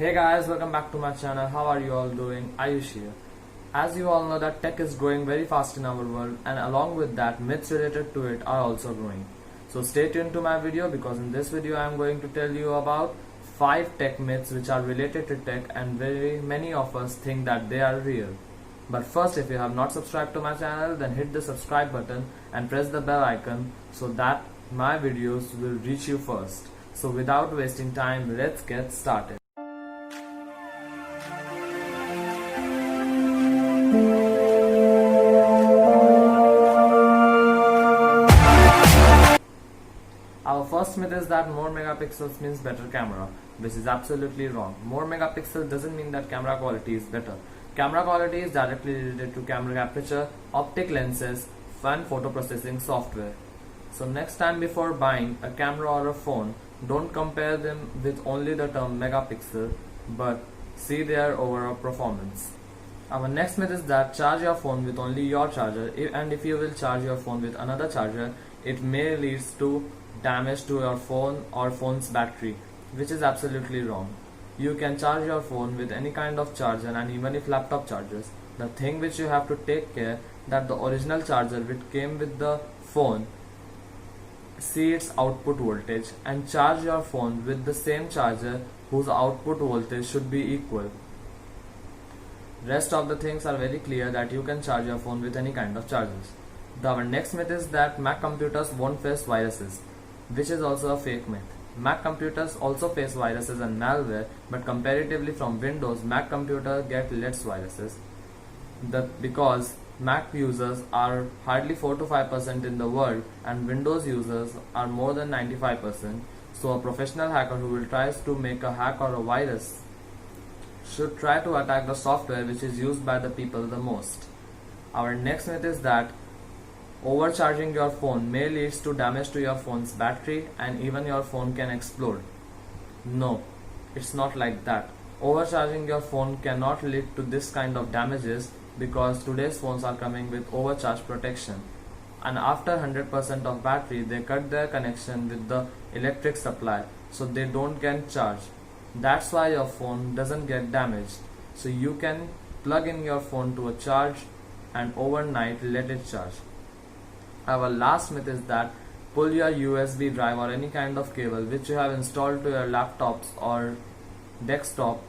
Hey guys, welcome back to my channel. How are you all doing? Ayush here. As you all know that tech is growing very fast in our world, and along with that myths related to it are also growing. So stay tuned to my video, because in this video I am going to tell you about 5 tech myths which are related to tech and very many of us think that they are real. But first, if you have not subscribed to my channel, then hit the subscribe button and press the bell icon so that my videos will reach you first. So without wasting time, let's get started. Our first myth is that more megapixels means better camera, which is absolutely wrong. More megapixels doesn't mean that camera quality is better. Camera quality is directly related to camera aperture, optic lenses, and photo processing software. So next time before buying a camera or a phone, don't compare them with only the term megapixel, but see their overall performance. Our next myth is that charge your phone with only your charger, and if you will charge your phone with another charger, it may lead to damage to your phone or phone's battery, which is absolutely wrong. You can charge your phone with any kind of charger, and even if laptop chargers. The thing which you have to take care that the original charger which came with the phone, see its output voltage and charge your phone with the same charger whose output voltage should be equal. Rest of the things are very clear that you can charge your phone with any kind of chargers. Our next myth is that Mac computers won't face viruses, which is also a fake myth. Mac computers also face viruses and malware, but comparatively from Windows, Mac computers get less viruses. Because Mac users are hardly 4 to 5% in the world, and Windows users are more than 95%. So a professional hacker who will try to make a hack or a virus should try to attack the software which is used by the people the most. Our next myth is that overcharging your phone may lead to damage to your phone's battery, and even your phone can explode. No, it's not like that. Overcharging your phone cannot lead to this kind of damages, because today's phones are coming with overcharge protection, and after 100% of battery they cut their connection with the electric supply, so they don't get charged. That's why your phone doesn't get damaged. So you can plug in your phone to a charge and overnight let it charge. Our last myth is that pull your USB drive or any kind of cable which you have installed to your laptops or desktop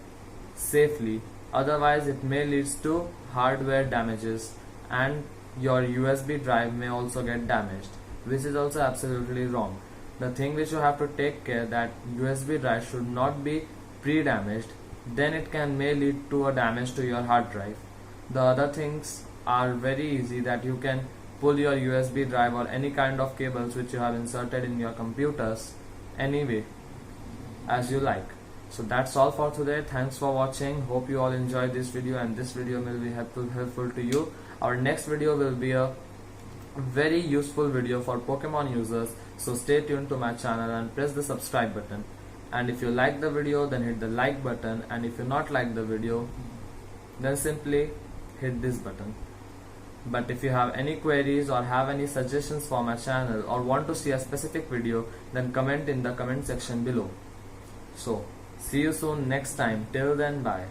safely, otherwise it may lead to hardware damages and your USB drive may also get damaged, which is also absolutely wrong. The thing which you have to take care that USB drive should not be pre-damaged, then it may lead to a damage to your hard drive. The other things are very easy, that you can pull your USB drive or any kind of cables which you have inserted in your computers anyway as you like. So that's all for today. Thanks for watching. Hope you all enjoyed this video, and this video will be helpful to you. Our next video will be a very useful video for Pokemon users, so stay tuned to my channel and press the subscribe button. And if you like the video, then hit the like button, and if you not like the video, then simply hit this button. But if you have any queries or have any suggestions for my channel or want to see a specific video, then comment in the comment section below. So see you soon next time. Till then, bye.